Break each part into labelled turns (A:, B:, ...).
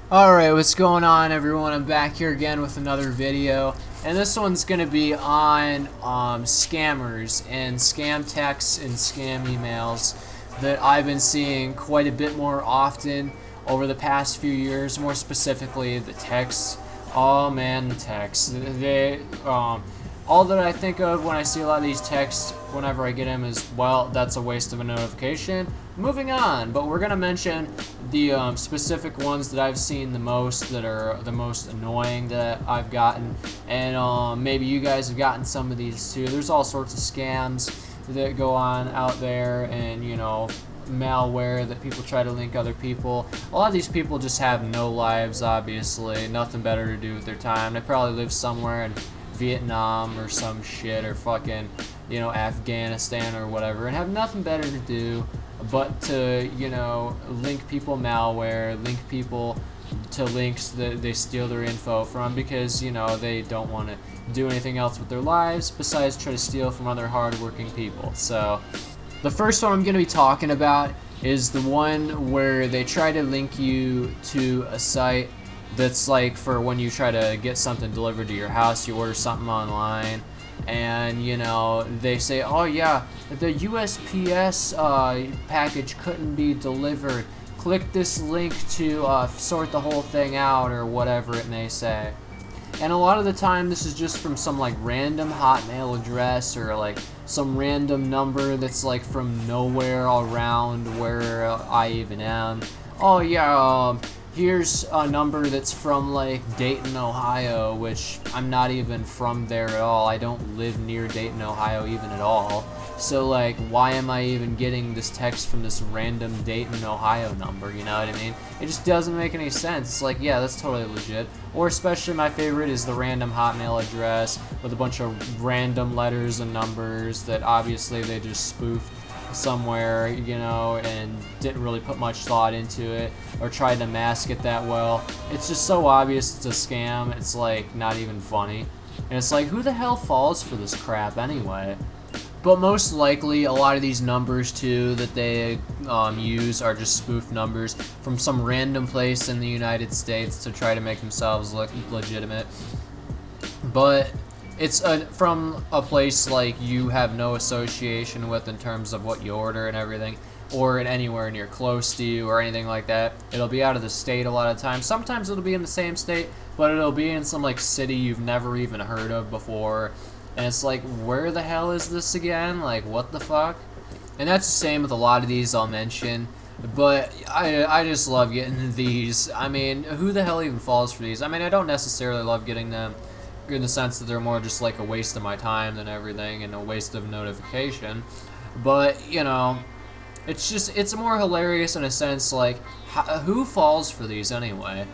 A: Alright, what's going on, everyone? I'm back here again with another video, and this one's going to be on scammers and scam texts and scam emails that I've been seeing quite a bit more often over the past few years. More specifically, the texts. Oh man, the texts. All that I think of when I see a lot of these texts whenever I get them is, well, that's a waste of a notification. Moving on, but we're going to mention the specific ones that I've seen the most, that are the most annoying that I've gotten, and maybe you guys have gotten some of these too. There's all sorts of scams that go on out there, and malware that people try to link other people. A lot of these people just have no lives, obviously, nothing better to do with their time. They probably live somewhere in Vietnam or some shit, or fucking, Afghanistan or whatever, and have nothing better to do but to, link people malware, link people to links that they steal their info from, because, they don't want to do anything else with their lives besides try to steal from other hardworking people. So, the first one I'm going to be talking about is the one where they try to link you to a site that's like for when you try to get something delivered to your house. You order something online, and they say, oh yeah, the USPS package couldn't be delivered, click this link to sort the whole thing out, or whatever it may say. And a lot of the time this is just from some like random Hotmail address, or like some random number that's like from nowhere around where I even am. Oh yeah, here's a number that's from like Dayton, Ohio, which I'm not even from there at all. I don't live near Dayton, Ohio even at all. So like, why am I even getting this text from this random Dayton, Ohio number? You know what I mean? It just doesn't make any sense. It's like, yeah, that's totally legit. Or especially my favorite is the random Hotmail address with a bunch of random letters and numbers that obviously they just spoofed somewhere, and didn't really put much thought into it, or tried to mask it that well. It's just so obvious it's a scam, it's like not even funny. And it's like, who the hell falls for this crap anyway? But most likely, a lot of these numbers too that they use are just spoofed numbers from some random place in the United States to try to make themselves look legitimate. But it's from a place like you have no association with in terms of what you order and everything, or in anywhere near close to you or anything like that. It'll be out of the state a lot of times. Sometimes it'll be in the same state, but it'll be in some like city you've never even heard of before. And it's like, where the hell is this again? Like, what the fuck? And that's the same with a lot of these I'll mention. But I just love getting these. I mean, who the hell even falls for these? I mean, I don't necessarily love getting them in the sense that they're more just like a waste of my time than everything, and a waste of notification. But, it's more hilarious in a sense, like, who falls for these anyway?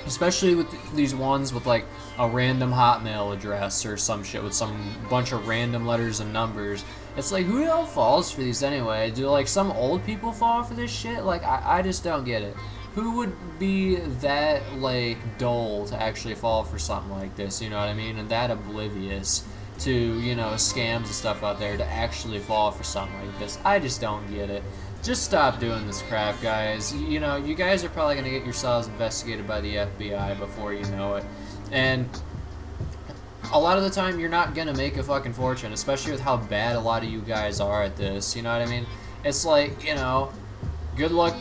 A: Especially with these ones with like a random Hotmail address or some shit with some bunch of random letters and numbers. It's like, who the hell falls for these anyway? Do like some old people fall for this shit? Like, I just don't get it. Who would be that like dull to actually fall for something like this, you know what I mean? And that oblivious to, scams and stuff out there to actually fall for something like this. I just don't get it. Just stop doing this crap, guys. You guys are probably going to get yourselves investigated by the FBI before you know it. And a lot of the time, you're not going to make a fucking fortune, especially with how bad a lot of you guys are at this. You know what I mean? It's like, good luck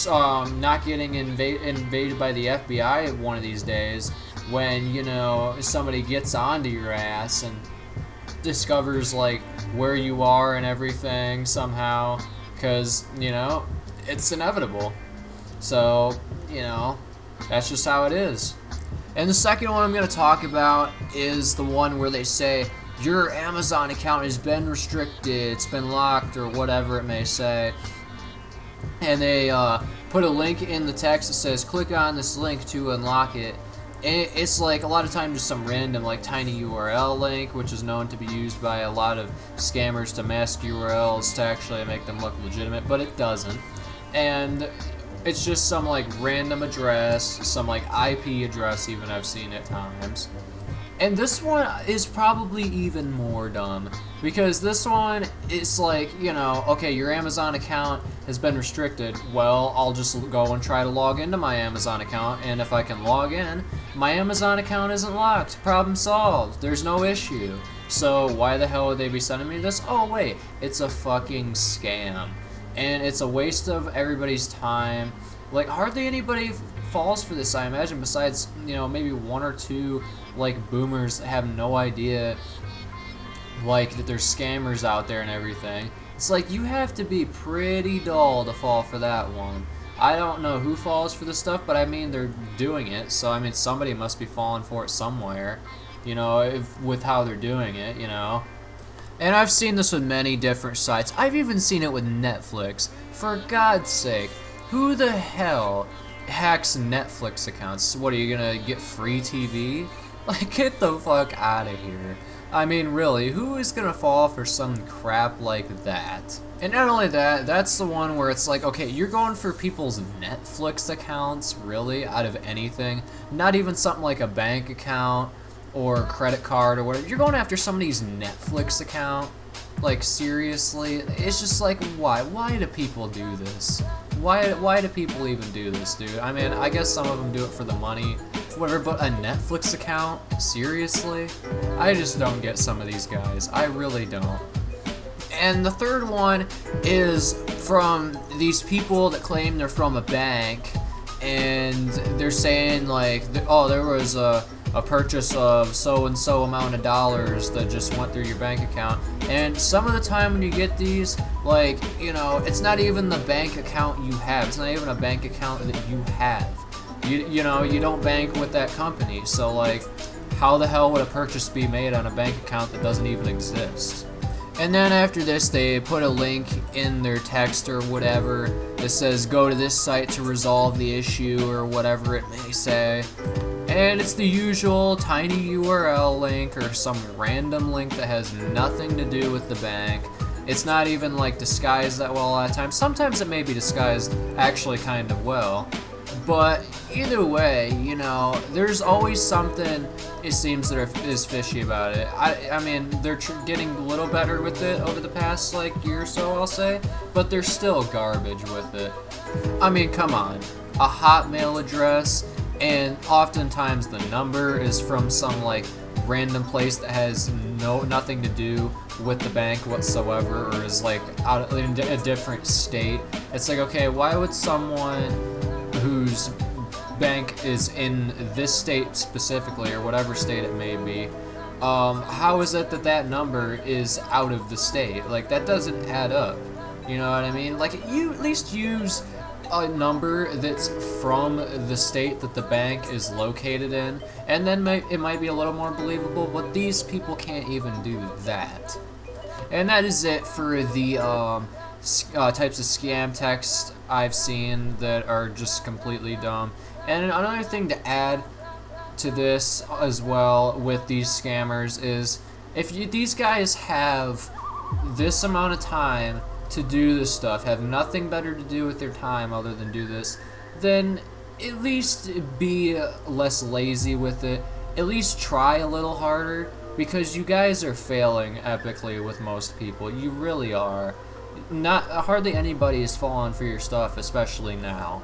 A: not getting invaded by the FBI one of these days when, somebody gets onto your ass and discovers, like, where you are and everything somehow. Because, it's inevitable. So, that's just how it is. And the second one I'm going to talk about is the one where they say, your Amazon account has been restricted, it's been locked, or whatever it may say. And they put a link in the text that says, click on this link to unlock it. And it's like a lot of times just some random like tiny URL link, which is known to be used by a lot of scammers to mask URLs to actually make them look legitimate, but it doesn't. And it's just some like random address, some like IP address even I've seen at times. And this one is probably even more dumb, because this one is like, you know, okay, your Amazon account has been restricted. Well, I'll just go and try to log into my Amazon account, and if I can log in, my Amazon account isn't locked. Problem solved. There's no issue. So why the hell would they be sending me this? Oh wait, it's a fucking scam. And it's a waste of everybody's time. Like, hardly anybody falls for this, I imagine, besides, you know, maybe one or two, like, boomers that have no idea, like, that there's scammers out there and everything. It's like, you have to be pretty dull to fall for that one. I don't know who falls for this stuff, but I mean, they're doing it, so I mean, somebody must be falling for it somewhere, you know, with how they're doing it, you know. And I've seen this with many different sites. I've even seen it with Netflix. For God's sake, who the hell hacks Netflix accounts? What, are you gonna get free TV? Like, get the fuck out of here. I mean, really, who is gonna fall for some crap like that? And not only that, that's the one where it's like, okay, you're going for people's Netflix accounts, really, out of anything? Not even something like a bank account or credit card or whatever. You're going after somebody's Netflix account? Like, seriously? It's just like, why? Why do people do this? Why do people even do this, dude? I mean, I guess some of them do it for the money, whatever, but a Netflix account? Seriously? I just don't get some of these guys. I really don't. And the third one is from these people that claim they're from a bank, and they're saying, like, oh, there was a purchase of so-and-so amount of dollars that just went through your bank account. And some of the time when you get these, like, you know, it's not even the bank account you have. It's not even a bank account that you have. You know, you don't bank with that company. So, like, how the hell would a purchase be made on a bank account that doesn't even exist? And then after this, they put a link in their text or whatever that says, go to this site to resolve the issue, or whatever it may say. And it's the usual tiny URL link or some random link that has nothing to do with the bank. It's not even, like, disguised that well a lot of times. Sometimes it may be disguised actually kind of well. But either way, you know, there's always something, it seems, that is fishy about it. I mean, they're getting a little better with it over the past, like, year or so, I'll say. But they're still garbage with it. I mean, come on. A Hotmail address, and oftentimes the number is from some, like, random place that has nothing to do with the bank whatsoever, or is, like, out in a different state. It's like, okay, why would someone whose bank is in this state specifically, or whatever state it may be, how is it that that number is out of the state? Like, that doesn't add up. You know what I mean? Like, you at least use a number that's from the state that the bank is located in, and then it might be a little more believable, but these people can't even do that. And that is it for the types of scam text I've seen that are just completely dumb. And another thing to add to this as well with these scammers is, if these guys have this amount of time to do this stuff, have nothing better to do with their time other than do this, then at least be less lazy with it. At least try a little harder, because you guys are failing epically with most people. You really are. Hardly anybody is falling for your stuff, especially now.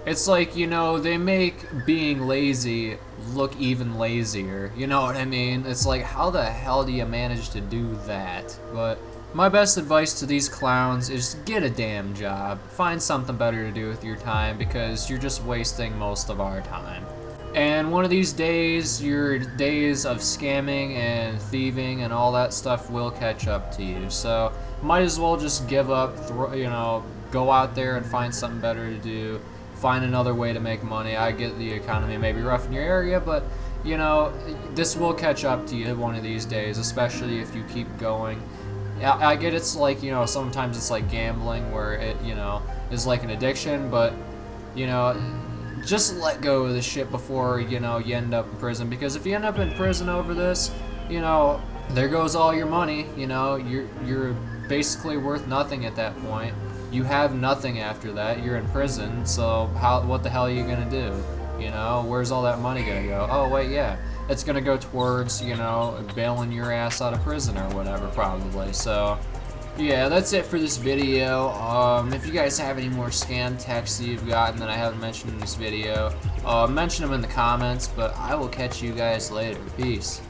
A: It's like, you know, they make being lazy look even lazier. You know what I mean? It's like, how the hell do you manage to do that? But my best advice to these clowns is get a damn job. Find something better to do with your time, because you're just wasting most of our time. And one of these days, your days of scamming and thieving and all that stuff will catch up to you. So might as well just give up, you know, go out there and find something better to do. Find another way to make money. I get the economy may be rough in your area, but, you know, this will catch up to you one of these days, especially if you keep going. I get it's like, you know, sometimes it's like gambling where it, you know, is like an addiction, but, you know, just let go of this shit before, you know, you end up in prison. Because if you end up in prison over this, you know, there goes all your money. You know, you're basically worth nothing at that point. You have nothing after that. You're in prison, so what the hell are you gonna do? You know, where's all that money gonna go? Oh wait, yeah, it's gonna go towards, you know, bailing your ass out of prison or whatever, probably. So yeah, that's it for this video. If you guys have any more scam texts that you've gotten that I haven't mentioned in this video, mention them in the comments, but I will catch you guys later. Peace.